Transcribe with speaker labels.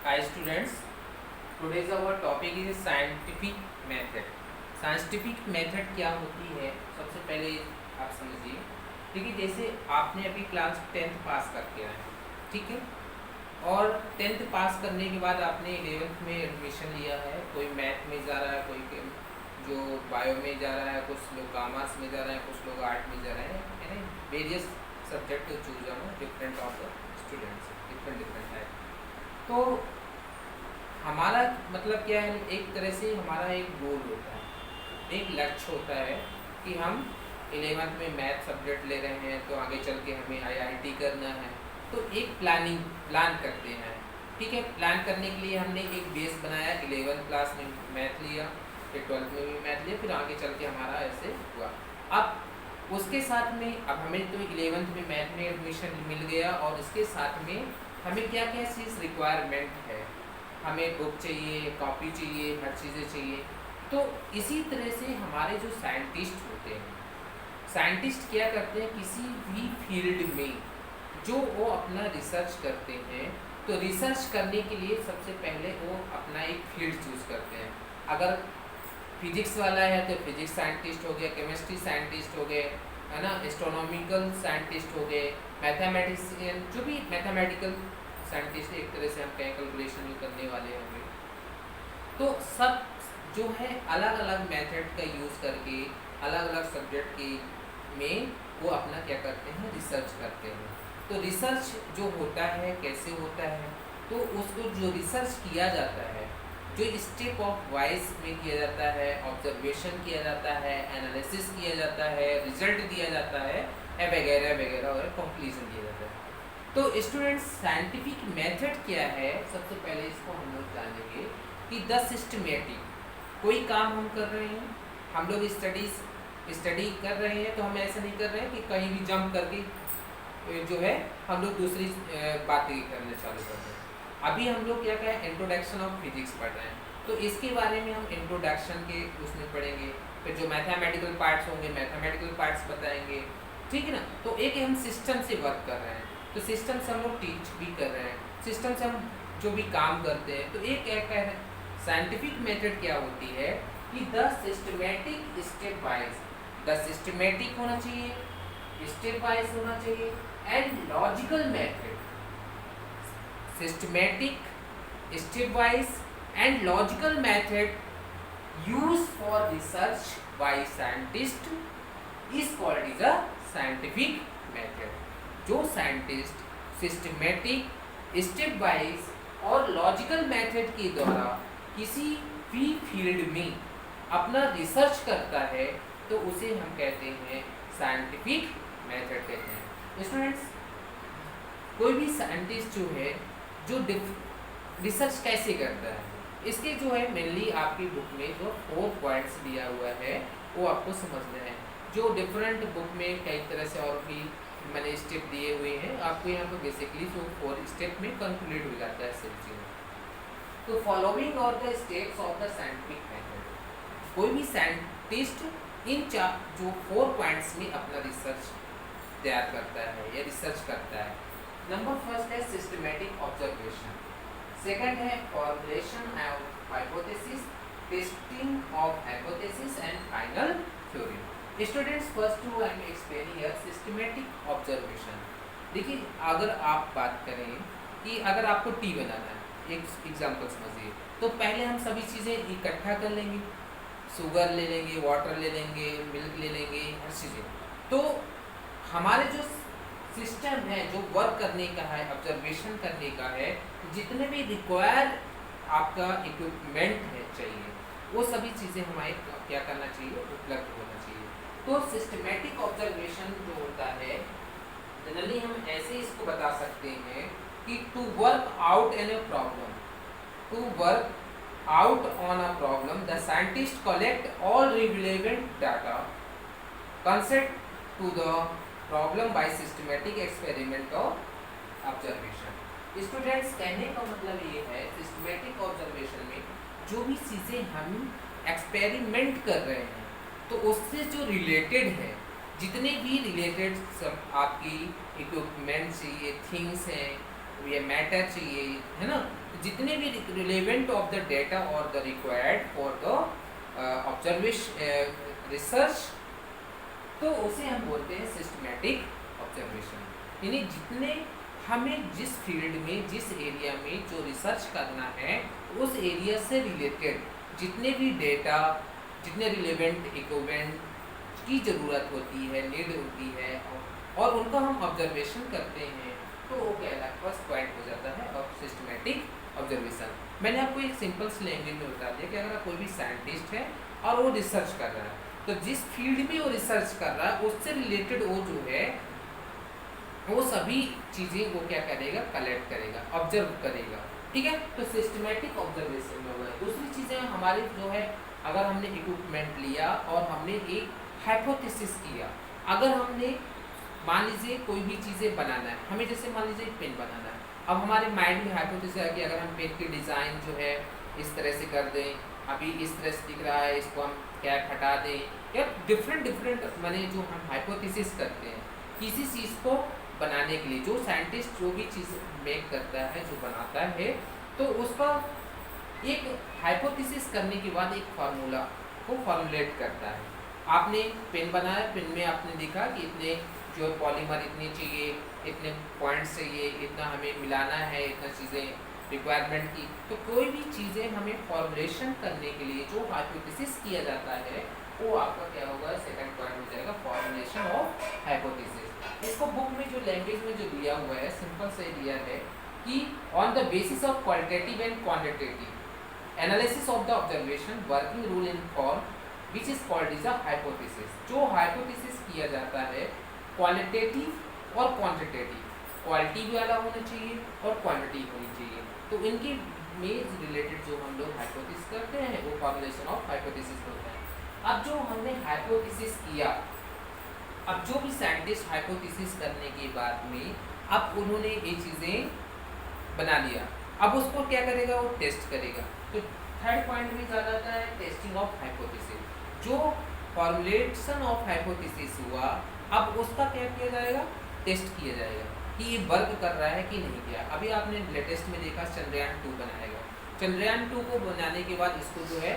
Speaker 1: Hi students, today's our topic is scientific method. Scientific method क्या होती है? सबसे पहले आप समझिए। देखिए, जैसे आपने अभी क्लास 10th पास करके आए, ठीक है, और 10th पास करने के बाद आपने 11th में एडमिशन लिया है। कोई मैथ में जा रहा है, कोई जो बायो में जा रहा है, कुछ लोग कॉमर्स में जा रहे हैं, कुछ लोग आर्ट में जा रहे हैं, यानी various subject choose on different of the students, different different type. तो हमारा मतलब क्या है, एक तरह से हमारा एक गोल होता है, एक लक्ष्य होता है कि हम 11th में मैथ सब्जेक्ट ले रहे हैं, तो आगे चल के हमें आईआईटी करना है। तो एक प्लान करते हैं, ठीक है। प्लान करने के लिए हमने एक बेस बनाया, 11th क्लास में मैथ लिया, फिर 12th में भी मैथ लिया, फिर आगे चल के हमारा ऐसे हुआ। अब उसके साथ में अब हमें तो 11th में मैथ में एडमिशन मिल गया, और इसके साथ में हमें क्या क्या चीज़ रिक्वायरमेंट है, हमें बुक चाहिए, कॉपी चाहिए, हर चीज़ें चाहिए। तो इसी तरह से हमारे जो साइंटिस्ट होते हैं, साइंटिस्ट क्या करते हैं, किसी भी फील्ड में जो वो अपना रिसर्च करते हैं, तो रिसर्च करने के लिए सबसे पहले वो अपना एक फील्ड चूज करते हैं। अगर फिजिक्स वाला है तो फिजिक्स साइंटिस्ट हो गया, केमिस्ट्री साइंटिस्ट हो गए, है ना, एस्ट्रोनॉमिकल साइंटिस्ट हो गए, मैथमेटिशियन, जो भी मैथमेटिकल साइंटिस्ट, एक तरह से हम कहें कैलकुलेशन जो करने वाले होंगे। तो सब जो है अलग अलग मेथड का यूज़ करके अलग अलग सब्जेक्ट के में वो अपना क्या करते हैं, रिसर्च करते हैं। तो रिसर्च जो होता है कैसे होता है, तो उसको जो रिसर्च किया जाता है, जो स्टेप ऑफ वाइज में किया जाता है, ऑब्जर्वेशन किया जाता है, एनालिसिस किया जाता है, रिजल्ट दिया जाता है, वगैरह वगैरह, और कंक्लूजन दिया जाता है। तो स्टूडेंट्स, साइंटिफिक मेथड क्या है, सबसे पहले इसको हम लोग जानेंगे कि द सिस्टमेटिक, कोई काम हम कर रहे हैं, हम लोग स्टडी कर रहे हैं, तो हम ऐसा नहीं कर रहे हैं कि कहीं भी जंप करके जो है हम लोग दूसरी बातें करने चालू कर रहे हैं। अभी हम लोग क्या कहें, इंट्रोडक्शन ऑफ फिजिक्स पढ़ रहे हैं, तो इसके बारे में हम इंट्रोडक्शन के उसमें पढ़ेंगे। फिर जो मैथमेटिकल पार्ट्स होंगे, मैथमेटिकल पार्ट्स बताएंगे, ठीक है ना। तो एक हम सिस्टम से वर्क कर रहे हैं, तो सिस्टम से हम लोग टीच भी कर रहे हैं, सिस्टम से हम जो भी काम करते हैं। तो एक क्या कह रहे हैं, साइंटिफिक मेथड क्या होती है कि the systematic step wise, the systematic होना चाहिए, स्टेप वाइज होना चाहिए, and logical method, systematic, step wise and logical method use for research by scientist is called is a scientific method. जो साइंटिस्ट सिस्टमेटिक, स्टेप वाइज और logical method के द्वारा किसी भी फील्ड में अपना रिसर्च करता है, तो उसे हम कहते हैं साइंटिफिक मेथड कहते हैं। स्टूडेंट्स, कोई भी साइंटिस्ट जो है, जो रिसर्च कैसे करता है, इसके जो है मेनली आपकी बुक में जो 4 पॉइंट्स दिया हुआ है वो आपको समझना है। जो डिफरेंट बुक में कई तरह से और भी मैंने स्टेप दिए हुए हैं, आपको यहाँ पर बेसिकली जो 4 स्टेप में कंक्लूड हो जाता है सब चीज़ें। तो फॉलोइंग और the steps of the scientific method, कोई भी साइंटिस्ट इन जो 4 पॉइंट्स में अपना रिसर्च तैयार करता है या रिसर्च करता है। नंबर फर्स्ट है सिस्टमेटिक ऑब्जर्वेशन, सेकंड है formulation of hypothesis, testing of hypothesis and final theory. Students, first two I am explaining here systematic observation. देखिए, अगर आप बात करें कि अगर आपको टी बनाना है, एक एग्जांपल समझिए, तो पहले हम सभी चीज़ें इकट्ठा कर लेंगे, शुगर ले लेंगे, वाटर ले लेंगे, मिल्क ले लेंगे, हर चीज़ें। तो हमारे जो सिस्टम है, जो वर्क करने का है, ऑब्जर्वेशन करने का है, जितने भी रिक्वायर आपका इक्विपमेंट है चाहिए, वो सभी चीज़ें हमारे क्या करना चाहिए, उपलब्ध होना चाहिए। तो सिस्टमेटिक ऑब्जर्वेशन जो होता है, जनरली हम ऐसे इसको बता सकते हैं कि to work out an a problem, to work out on a problem, the scientist collect all relevant data concept to the problem by systematic experiment or observation। Students, कहने का मतलब ये है, सिस्टमेटिक ऑब्जर्वेशन में जो भी चीज़ें हम एक्सपेरिमेंट कर रहे हैं, तो उससे जो रिलेटेड है, जितने भी रिलेटेड सब आपकी इक्विपमेंट्स, ये थिंग्स हैं, ये मैटर चाहिए, है ना, जितने भी रिलेवेंट ऑफ द डेटा और the required for the observation research, तो उसे हम बोलते हैं सिस्टमैटिक ऑब्जर्वेशन। यानी जितने हमें जिस फील्ड में, जिस एरिया में जो रिसर्च करना है, उस एरिया से रिलेटेड जितने भी डेटा, जितने रिलेवेंट इक्विपमेंट की ज़रूरत होती है, नीड होती है, और उनका हम ऑब्जर्वेशन करते हैं, तो वो कहलाता फर्स्ट पॉइंट हो जाता है और सिस्टमैटिक ऑब्जर्वेशन। मैंने आपको एक सिंपल सी लैंग्वेज में बता दिया कि अगर कोई भी साइंटिस्ट है और वो रिसर्च कर रहा है, तो जिस फील्ड में वो रिसर्च कर रहा है उससे रिलेटेड वो जो है वो सभी चीज़ें वो क्या करेगा, कलेक्ट करेगा, ऑब्जर्व करेगा, ठीक है। तो सिस्टमैटिक ऑब्जर्वेशन में हुआ है। दूसरी चीज़ें हमारी जो है, अगर हमने इक्विपमेंट लिया और हमने एक हाइपोथेसिस किया, अगर हमने मान लीजिए कोई भी चीज़ें बनाना है हमें, जैसे मान लीजिए पेन बनाना है, अब हमारे माइंड में हाइपोथेसिस है कि अगर हम पेन की डिज़ाइन जो है इस तरह से कर दें, अभी इस तरह से दिख रहा है, इसको हम क्या हटा दें, या डिफरेंट माने जो हम हाइपोथेसिस करते हैं किसी चीज़ को बनाने के लिए, जो साइंटिस्ट जो भी चीज़ मेक करता है, जो बनाता है, तो उसका एक हाइपोथेसिस करने के बाद एक फार्मूला को फॉर्मुलेट करता है। आपने पेन बनाया, पेन में आपने देखा कि इतने जो पॉलीमर इतनी चाहिए, इतने पॉइंट्स चाहिए, इतना हमें मिलाना है, इतना चीज़ें रिक्वायरमेंट की, तो कोई भी चीज़ें हमें फॉर्मुलेशन करने के लिए जो हाइपोथेसिस किया जाता है, वो आपका क्या होगा, सेकंड पॉइंट हो जाएगा, फॉर्मुलेशन ऑफ हाइपोथेसिस। इसको बुक में जो लैंग्वेज में जो दिया हुआ है, सिंपल से दिया है कि on the basis of qualitative and quantitative analysis of the observation working rule in form which is called is a hypothesis. जो हाइपोथेसिस किया जाता है क्वालिटेटिव और क्वांटिटेटिव, क्वालिटी भी वाला होना चाहिए और क्वांटिटी होनी चाहिए, तो इनकी में रिलेटेड जो हम लोग हाइपोथेसिस करते हैं वो फॉर्मुलेशन ऑफ हाइपोथेसिस होता है। अब जो हमने हाइपोथेसिस किया, अब जो भी साइंटिस्ट हाइपोथेसिस करने के बाद में अब उन्होंने ये चीज़ें बना लिया, अब उसको क्या करेगा, वो टेस्ट करेगा। तो थर्ड पॉइंट में ज़्यादा आता है टेस्टिंग ऑफ हाइपोथेसिस। जो फॉर्मुलेशन ऑफ हाइपोथेसिस हुआ, अब उसका क्या किया जाएगा, टेस्ट किया जाएगा कि ये वर्क कर रहा है कि नहीं किया। अभी आपने लेटेस्ट में देखा चंद्रयान 2 बनाया गया, चंद्रयान 2 को बनाने के बाद इसको जो है